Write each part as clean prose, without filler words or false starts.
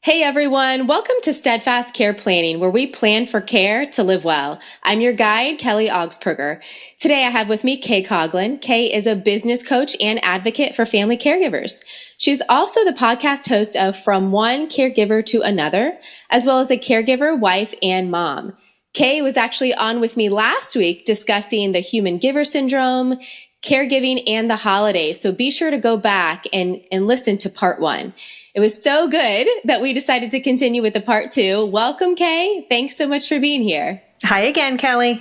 Hey everyone, welcome to Steadfast Care Planning, where we plan for care to live well. I'm your guide, Kelly Augsburger. Today I have with me Kay Coughlin. Kay is a business coach and advocate for family caregivers. She's also the podcast host of From One Caregiver to Another, as well as a caregiver, wife, and mom. Kay was actually on with me last week discussing the human giver syndrome, caregiving, and the holidays. So be sure to go back and listen to part one. It was so good that we decided to continue with the part two. Welcome, Kay. Thanks so much for being here. Hi again, Kelly.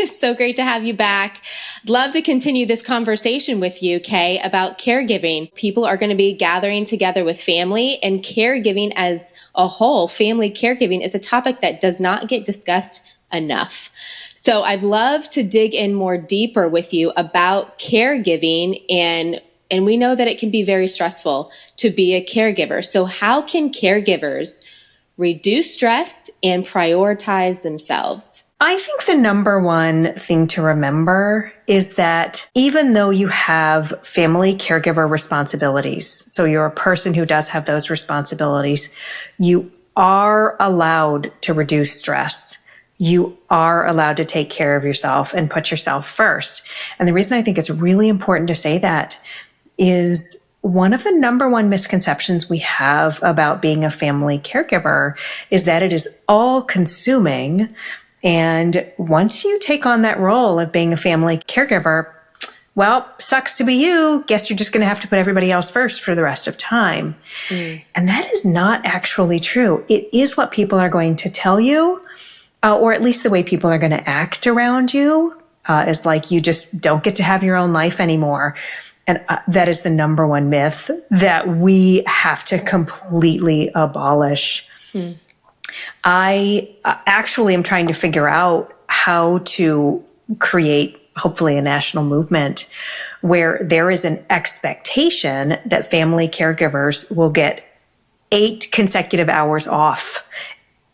So great to have you back. I'd love to continue this conversation with you, Kay, about caregiving. People are going to be gathering together with family, and caregiving as a whole, family caregiving, is a topic that does not get discussed enough. So I'd love to dig in more deeper with you about caregiving, and we know that it can be very stressful to be a caregiver. So how can caregivers reduce stress and prioritize themselves? I think the number one thing to remember is that even though you have family caregiver responsibilities, so you're a person who does have those responsibilities, you are allowed to reduce stress. You are allowed to take care of yourself and put yourself first. And the reason I think it's really important to say that is one of the number one misconceptions we have about being a family caregiver is that it is all consuming. And once you take on that role of being a family caregiver, well, sucks to be you. Guess you're just going to have to put everybody else first for the rest of time. And that is not actually true. It is what people are going to tell you, or at least the way people are going to act around you, is like you just don't get to have your own life anymore. And that is the number one myth that we have to completely abolish. I actually am trying to figure out how to create, hopefully, a national movement where there is an expectation that family caregivers will get 8 consecutive hours off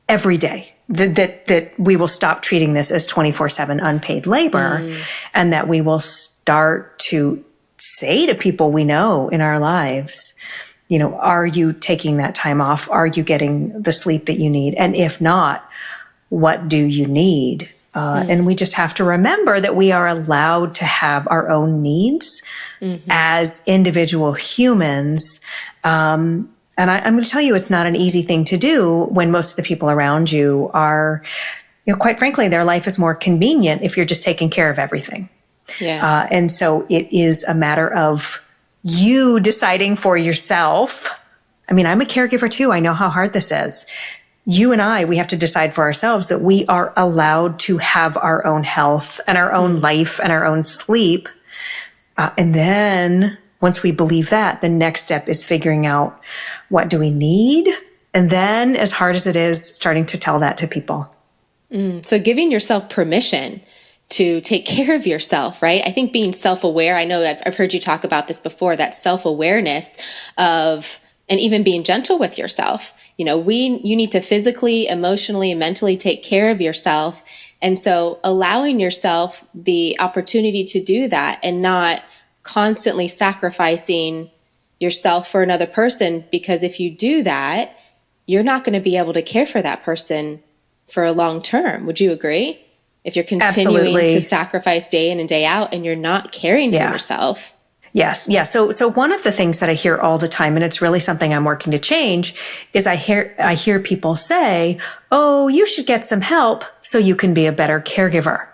every day. That we will stop treating this as 24/7 unpaid labor, and that we will start to say to people we know in our lives, you know, are you taking that time off? Are you getting the sleep that you need? And if not, what do you need? And we just have to remember that we are allowed to have our own needs as individual humans. And I'm going to tell you, it's not an easy thing to do when most of the people around you are, you know, quite frankly, their life is more convenient if you're just taking care of everything. Yeah. And so it is a matter of you deciding for yourself. I mean, I'm a caregiver too. I know how hard this is. You and I, we have to decide for ourselves that we are allowed to have our own health and our own life and our own sleep. And then once we believe that, the next step is figuring out what do we need? And then, as hard as it is, starting to tell that to people. So giving yourself permission to take care of yourself, right? I think being self-aware, I know I've heard you talk about this before, that self-awareness of, and even being gentle with yourself. You know, you need to physically, emotionally, and mentally take care of yourself. And so allowing yourself the opportunity to do that and not constantly sacrificing yourself for another person, because if you do that, you're not going to be able to care for that person for a long term. Would you agree? If you're continuing to sacrifice day in and day out and you're not caring for yourself. Yes. Yeah. So one of the things that I hear all the time, and it's really something I'm working to change, is I hear people say, oh, you should get some help so you can be a better caregiver.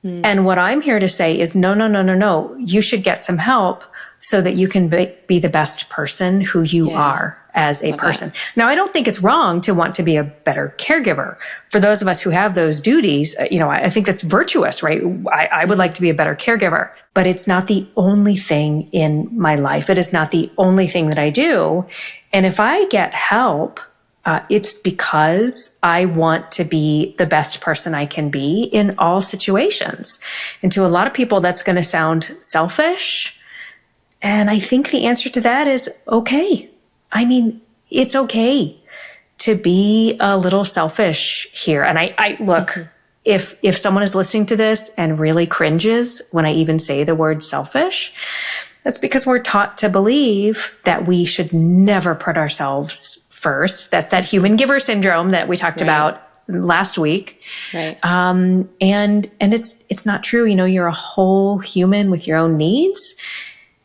And what I'm here to say is no. You should get some help so that you can be the best person who you are as a person. Now, I don't think it's wrong to want to be a better caregiver. For those of us who have those duties, you know, I think that's virtuous, right? I would like to be a better caregiver, but it's not the only thing in my life. It is not the only thing that I do. And if I get help, it's because I want to be the best person I can be in all situations. And to a lot of people, that's going to sound selfish. And I think the answer to that is okay. I mean, it's okay to be a little selfish here. And I look, if someone is listening to this and really cringes when I even say the word selfish, That's because we're taught to believe that we should never put ourselves first. That's that human giver syndrome that we talked about last week. Right. And it's not true. You know, you're a whole human with your own needs.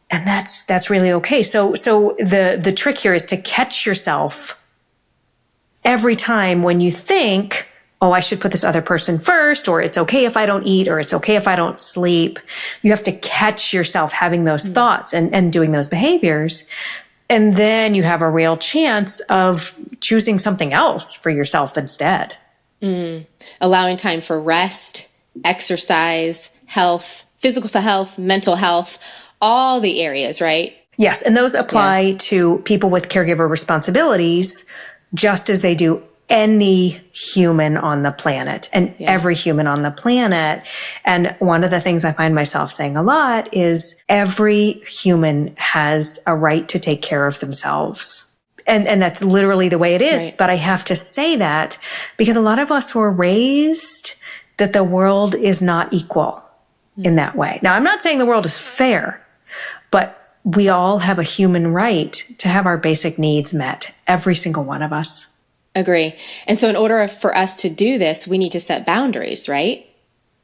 And that's really okay. So the trick here is to catch yourself every time when you think, oh, I should put this other person first, or it's okay if I don't eat, or it's okay if I don't sleep. You have to catch yourself having those thoughts and doing those behaviors. And then you have a real chance of choosing something else for yourself instead. Allowing time for rest, exercise, health, physical health, mental health, all the areas, right? Yes. And those apply to people with caregiver responsibilities, just as they do any human on the planet and every human on the planet. And one of the things I find myself saying a lot is every human has a right to take care of themselves. And that's literally the way it is. Right. But I have to say that because a lot of us were raised that the world is not equal in that way. Now, I'm not saying the world is fair, but we all have a human right to have our basic needs met, every single one of us. Agree. And so in order for us to do this, we need to set boundaries, right?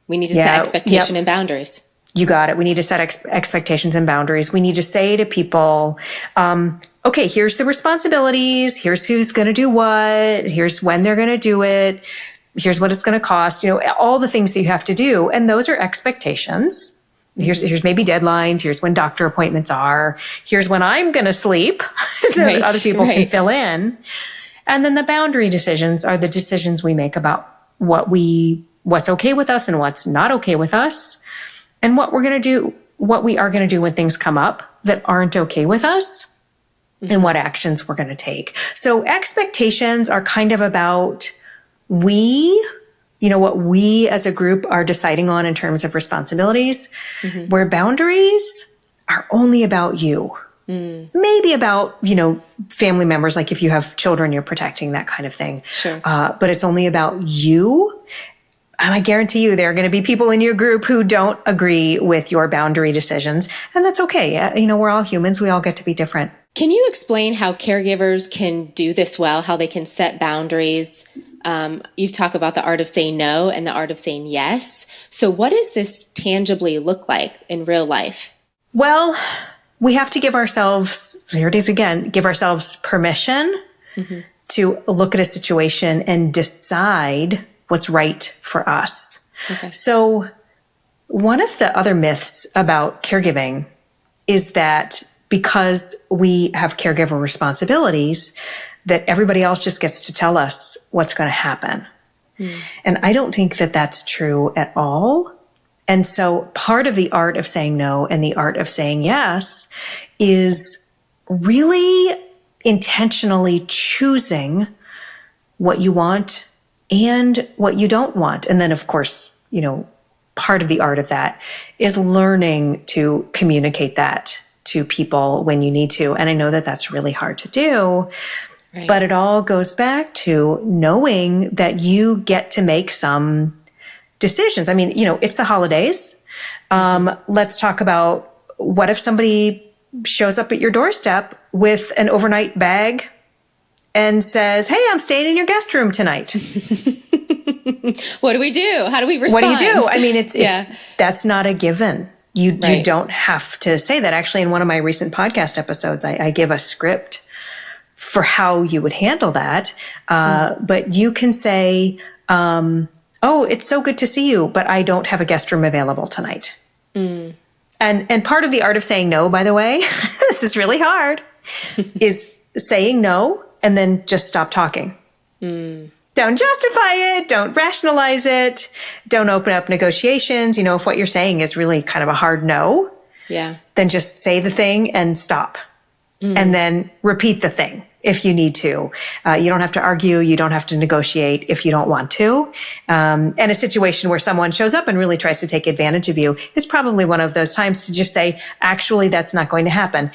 We need to set expectation and boundaries. You got it. We need to set expectations and boundaries. We need to say to people, okay, here's the responsibilities. Here's who's going to do what. Here's when they're going to do it. Here's what it's going to cost. You know, all the things that you have to do. And those are expectations. Here's maybe deadlines. Here's when doctor appointments are. Here's when I'm going to sleep so that other people can fill in. And then the boundary decisions are the decisions we make about what's okay with us and what's not okay with us, and what we're going to do, what we are going to do when things come up that aren't okay with us, and what actions we're going to take. So expectations are kind of about what we as a group are deciding on in terms of responsibilities, where boundaries are only about you. Maybe about, family members, like if you have children, you're protecting, that kind of thing. Sure. But it's only about you. And I guarantee you there are going to be people in your group who don't agree with your boundary decisions. And that's okay. We're all humans. We all get to be different. Can you explain how caregivers can do this well, how they can set boundaries? You've talked about the art of saying no and the art of saying yes. So what does this tangibly look like in real life? Well, we have to give ourselves, here it is again, give ourselves permission to look at a situation and decide what's right for us. Okay. So one of the other myths about caregiving is that because we have caregiver responsibilities, that everybody else just gets to tell us what's going to happen. And I don't think that that's true at all. And so part of the art of saying no and the art of saying yes is really intentionally choosing what you want and what you don't want. And then, of course, part of the art of that is learning to communicate that to people when you need to. And I know that that's really hard to do, but it all goes back to knowing that you get to make some decisions. I mean, it's the holidays. Let's talk about what if somebody shows up at your doorstep with an overnight bag and says, hey, I'm staying in your guest room tonight. What do we do? How do we respond? What do you do? I mean, it's that's not a given. You don't have to say that. Actually, in one of my recent podcast episodes, I give a script for how you would handle that. But you can say, oh, it's so good to see you, but I don't have a guest room available tonight. And part of the art of saying no, by the way, this is really hard, is saying no and then just stop talking. Don't justify it. Don't rationalize it. Don't open up negotiations. If what you're saying is really kind of a hard no, then just say the thing and stop. And then repeat the thing if you need to. You don't have to argue. You don't have to negotiate if you don't want to. And a situation where someone shows up and really tries to take advantage of you is probably one of those times to just say, actually, that's not going to happen.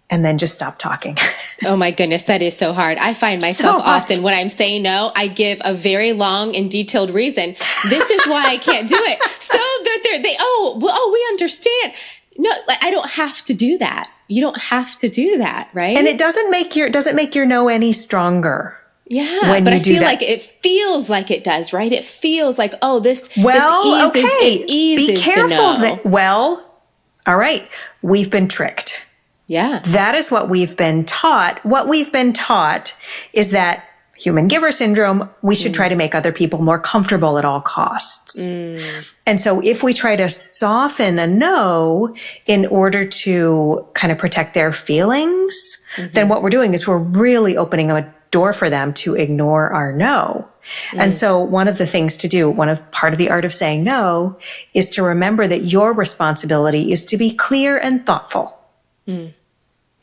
And then just stop talking. Oh my goodness, that is so hard. I find myself often when I'm saying no, I give a very long and detailed reason. This is why I can't do it. So that we understand. No, like, I don't have to do that. You don't have to do that, right? And it doesn't make your no any stronger. Yeah, when but you I do feel that. like it feels like it does, right? It feels like, oh, this Well, eases, okay. it eases Be careful. the no. Well, all right. We've been tricked. Yeah. That is what we've been taught. What we've been taught is that human giver syndrome, we should try to make other people more comfortable at all costs. And so if we try to soften a no in order to kind of protect their feelings, then what we're doing is we're really opening a door for them to ignore our no. And so one of the things to do, part of the art of saying no is to remember that your responsibility is to be clear and thoughtful.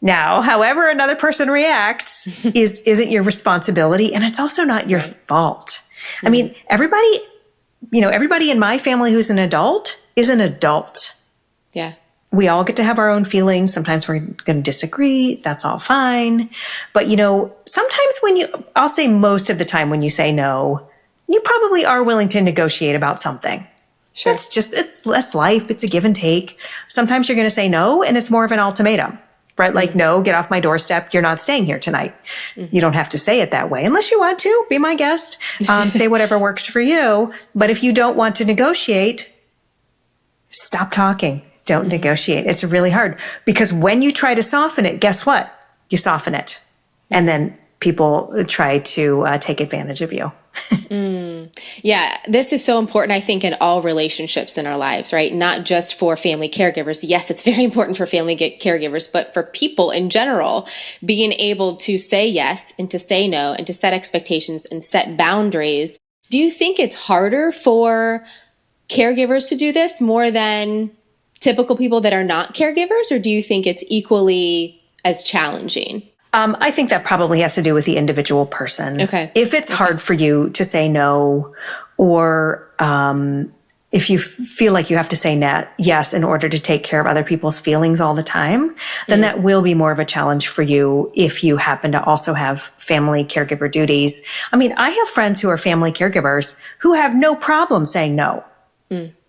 Now, however another person reacts isn't your responsibility, and it's also not your fault. I mean, everybody in my family who's an adult is an adult. Yeah. We all get to have our own feelings. Sometimes we're going to disagree. That's all fine. But, sometimes I'll say most of the time when you say no, you probably are willing to negotiate about something. Sure. That's life. It's a give and take. Sometimes you're going to say no, and it's more of an ultimatum. Right? Like, no, get off my doorstep. You're not staying here tonight. You don't have to say it that way unless you want to. Be my guest. Say whatever works for you. But if you don't want to negotiate, stop talking. Don't negotiate. It's really hard because when you try to soften it, guess what? You soften it. And then people try to take advantage of you. Yeah, this is so important, I think, in all relationships in our lives, right? Not just for family caregivers. Yes, it's very important for family caregivers, but for people in general, being able to say yes and to say no and to set expectations and set boundaries. Do you think it's harder for caregivers to do this more than typical people that are not caregivers, or do you think it's equally as challenging? I think that probably has to do with the individual person. Okay. If it's hard for you to say no, or if you feel like you have to say yes in order to take care of other people's feelings all the time, then that will be more of a challenge for you if you happen to also have family caregiver duties. I mean, I have friends who are family caregivers who have no problem saying no.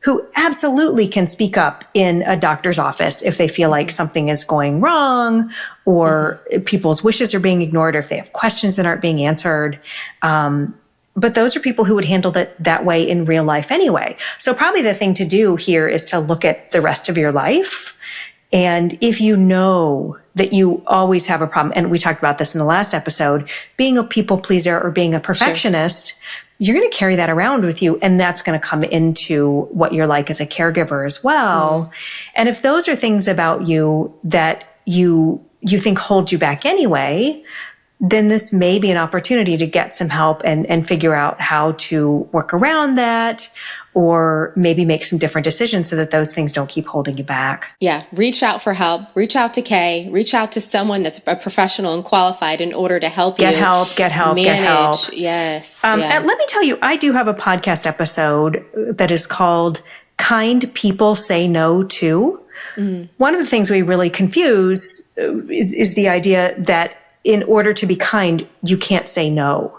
Who absolutely can speak up in a doctor's office if they feel like something is going wrong or people's wishes are being ignored or if they have questions that aren't being answered. But those are people who would handle that way in real life anyway. So probably the thing to do here is to look at the rest of your life. And if you know that you always have a problem, and we talked about this in the last episode, being a people pleaser or being a perfectionist, you're going to carry that around with you, and that's going to come into what you're like as a caregiver as well. And if those are things about you that you think hold you back anyway, then this may be an opportunity to get some help and figure out how to work around that, or maybe make some different decisions so that those things don't keep holding you back. Yeah. Reach out for help. Reach out to Kay. Reach out to someone that's a professional and qualified in order to help you. Get help. Manage. Yes. And let me tell you, I do have a podcast episode that is called Kind People Say No To. One of the things we really confuse is the idea that in order to be kind, you can't say no.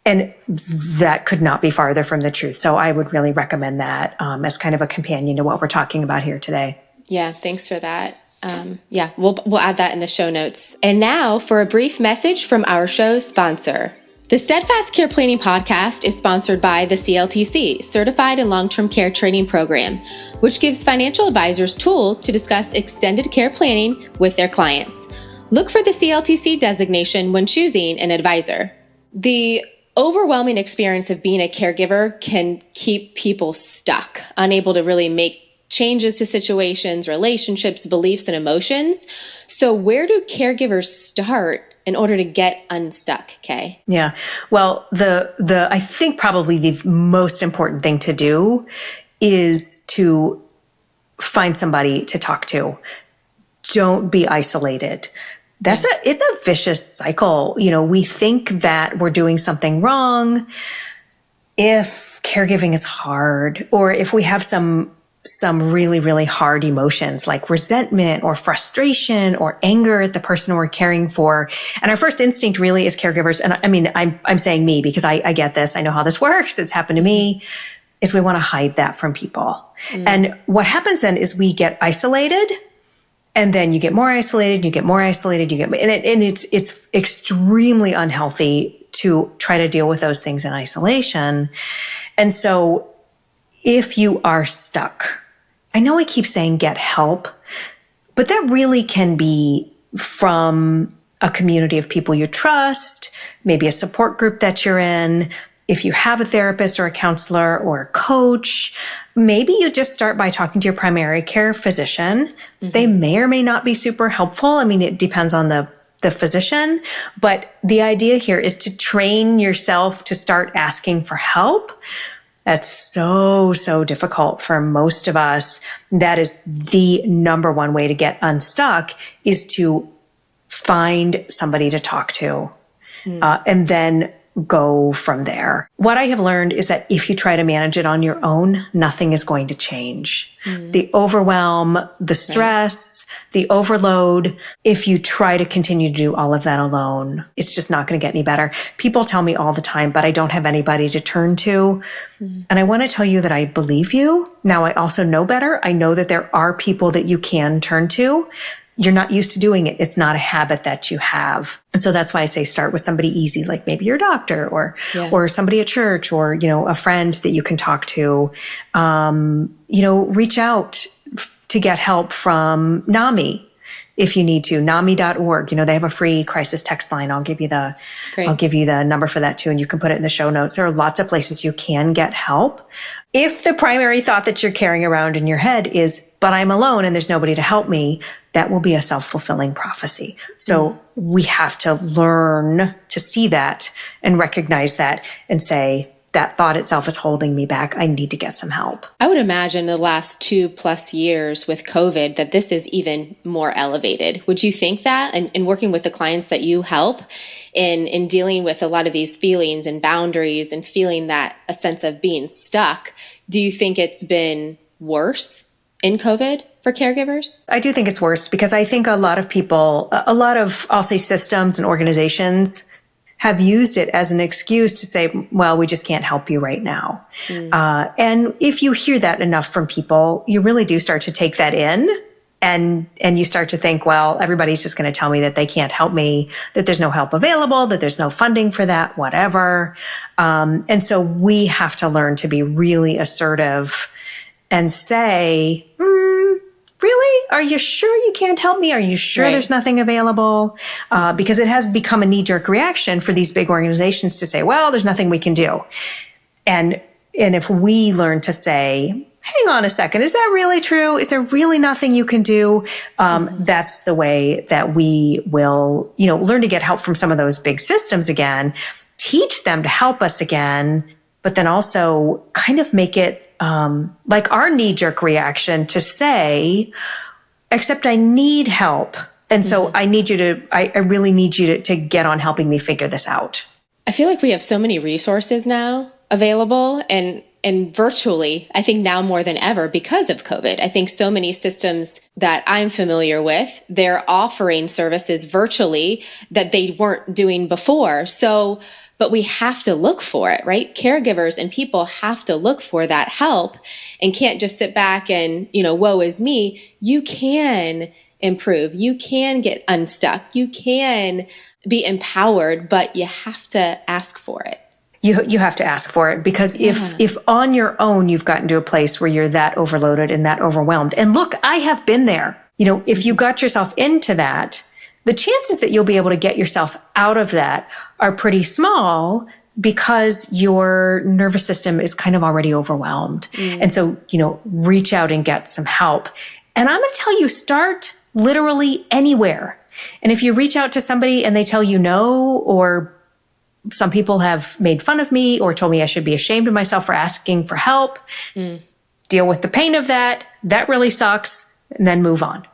And that could not be farther from the truth. So I would really recommend that as kind of a companion to what we're talking about here today. Yeah, thanks for that. We'll add that in the show notes. And now for a brief message from our show's sponsor. The Steadfast Care Planning Podcast is sponsored by the CLTC, Certified in Long-Term Care Training Program, which gives financial advisors tools to discuss extended care planning with their clients. Look for the CLTC designation when choosing an advisor. The overwhelming experience of being a caregiver can keep people stuck, unable to really make changes to situations, relationships, beliefs, and emotions. So where do caregivers start in order to get unstuck, Kay? Yeah. Well, I think probably the most important thing to do is to find somebody to talk to. Don't be isolated. It's a vicious cycle. We think that we're doing something wrong if caregiving is hard, or if we have some really, really hard emotions like resentment or frustration or anger at the person we're caring for. And our first instinct really as caregivers, and I mean, I'm saying me because I get this. I know how this works. It's happened to me. is we want to hide that from people. And what happens then is we get isolated, and then you get more isolated, you get more isolated, and it's extremely unhealthy to try to deal with those things in isolation. And so if you are stuck, I know I keep saying get help, but that really can be from a community of people you trust, maybe a support group that you're in. If you have a therapist or a counselor or a coach, maybe you just start by talking to your primary care physician. They may or may not be super helpful. I mean, it depends on the physician, but the idea here is to train yourself to start asking for help. That's so difficult for most of us. That is the number one way to get unstuck, is to find somebody to talk to, and then go from there. What I have learned is that if you try to manage it on your own, nothing is going to change. The overwhelm, the stress, the overload, if you try to continue to do all of that alone, it's just not going to get any better. People tell me all the time, but I don't have anybody to turn to. And I want to tell you that I believe you. Now, I also know better. I know that there are people that you can turn to. You're not used to doing it. It's not a habit that you have. And so that's why I say start with somebody easy, like maybe your doctor or somebody at church, or, a friend that you can talk to. Reach out to get help from NAMI if you need to, NAMI.org. They have a free crisis text line. I'll give you the number for that too, and you can put it in the show notes. There are lots of places you can get help. If the primary thought that you're carrying around in your head is, but I'm alone and there's nobody to help me, that will be a self-fulfilling prophecy. So we have to learn to see that and recognize that and say, that thought itself is holding me back. I need to get some help. I would imagine the last 2+ years with COVID that this is even more elevated. Would you think that in working with the clients that you help in dealing with a lot of these feelings and boundaries and feeling that a sense of being stuck, do you think it's been worse in COVID for caregivers? I do think it's worse because I think a lot of people, I'll say systems and organizations have used it as an excuse to say, well, we just can't help you right now. And if you hear that enough from people, you really do start to take that in, and you start to think, well, everybody's just going to tell me that they can't help me, that there's no help available, that there's no funding for that, whatever. And so we have to learn to be really assertive and say, really? Are you sure you can't help me? Are you sure there's nothing available? Because it has become a knee-jerk reaction for these big organizations to say, well, there's nothing we can do. And if we learn to say, hang on a second, is that really true? Is there really nothing you can do? That's the way that we will, learn to get help from some of those big systems again, teach them to help us again, but then also kind of make it like our knee-jerk reaction to say, except I need help. And so I really need you to get on helping me figure this out. I feel like we have so many resources now available and virtually, I think now more than ever because of COVID. I think so many systems that I'm familiar with, they're offering services virtually that they weren't doing before. But we have to look for it, right? Caregivers and people have to look for that help and can't just sit back and, woe is me. You can improve. You can get unstuck. You can be empowered, but you have to ask for it. You have to ask for it because if on your own you've gotten to a place where you're that overloaded and that overwhelmed, and look, I have been there. If you got yourself into that, the chances that you'll be able to get yourself out of that are pretty small because your nervous system is kind of already overwhelmed. And so, reach out and get some help. And I'm going to tell you, start literally anywhere. And if you reach out to somebody and they tell you no, or some people have made fun of me or told me I should be ashamed of myself for asking for help, deal with the pain of that. That really sucks. And then move on.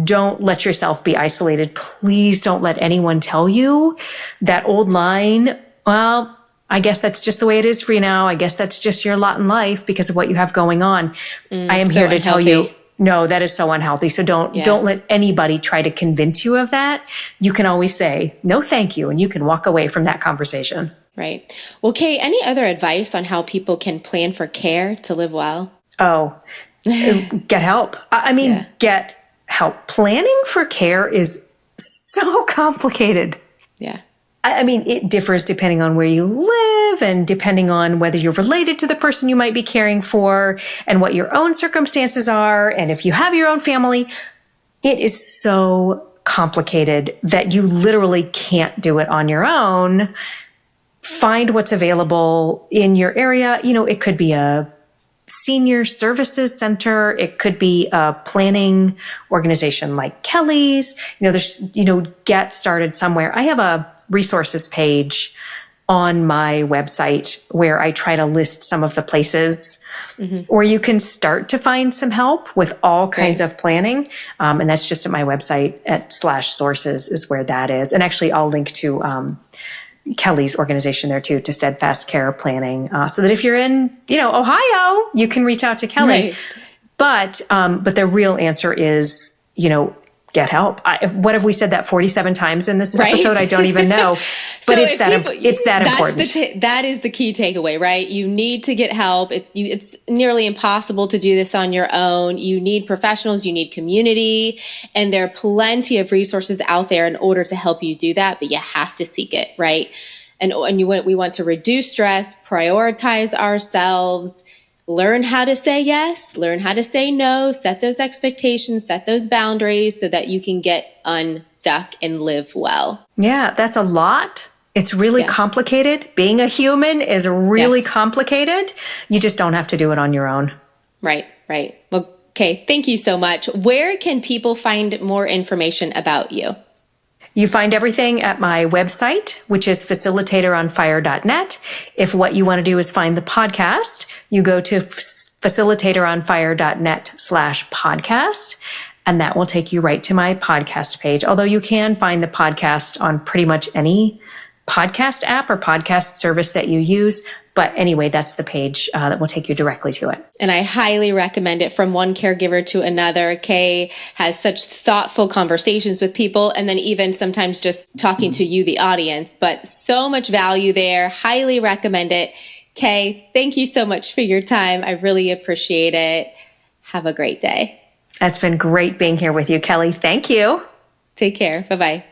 Don't let yourself be isolated. Please don't let anyone tell you that old line, well, I guess that's just the way it is for you now. I guess that's just your lot in life because of what you have going on. I am here to tell you, no, that is so unhealthy. So don't let anybody try to convince you of that. You can always say, no, thank you. And you can walk away from that conversation. Right. Well, Kay, any other advice on how people can plan for care to live well? Oh, get help. I mean, Yeah. get help. Planning for care is so complicated. Yeah. I mean, it differs depending on where you live and depending on whether you're related to the person you might be caring for and what your own circumstances are. And if you have your own family, it is so complicated that you literally can't do it on your own. Find what's available in your area. You know, it could be a senior services center. It could be a planning organization like Kelly's. Get started somewhere. I have a resources page on my website where I try to list some of the places where you can start to find some help with all kinds of planning. And that's just at my website at /sources is where that is. And actually I'll link to, Kelly's organization there too, to Steadfast Care Planning, so that if you're in, Ohio, you can reach out to Kelly. Right. But the real answer is, get help. What have we said that 47 times in this episode? I don't even know. But it's that important. That is the key takeaway, right? You need to get help. It's nearly impossible to do this on your own. You need professionals, you need community, and there are plenty of resources out there in order to help you do that, but you have to seek it, right? And we want to reduce stress, prioritize ourselves, learn how to say yes, learn how to say no, set those expectations, set those boundaries so that you can get unstuck and live well. Yeah, that's a lot. It's really complicated. Being a human is really complicated. You just don't have to do it on your own. Right. Well, okay, thank you so much. Where can people find more information about you? You find everything at my website, which is facilitatoronfire.net. If what you want to do is find the podcast, you go to facilitatoronfire.net/podcast, and that will take you right to my podcast page. Although you can find the podcast on pretty much any podcast app or podcast service that you use. But anyway, that's the page that will take you directly to it. And I highly recommend it from one caregiver to another. Kay has such thoughtful conversations with people, and then even sometimes just talking to you, the audience, but so much value there. Highly recommend it. Kay, thank you so much for your time. I really appreciate it. Have a great day. It's been great being here with you, Kelly. Thank you. Take care. Bye-bye.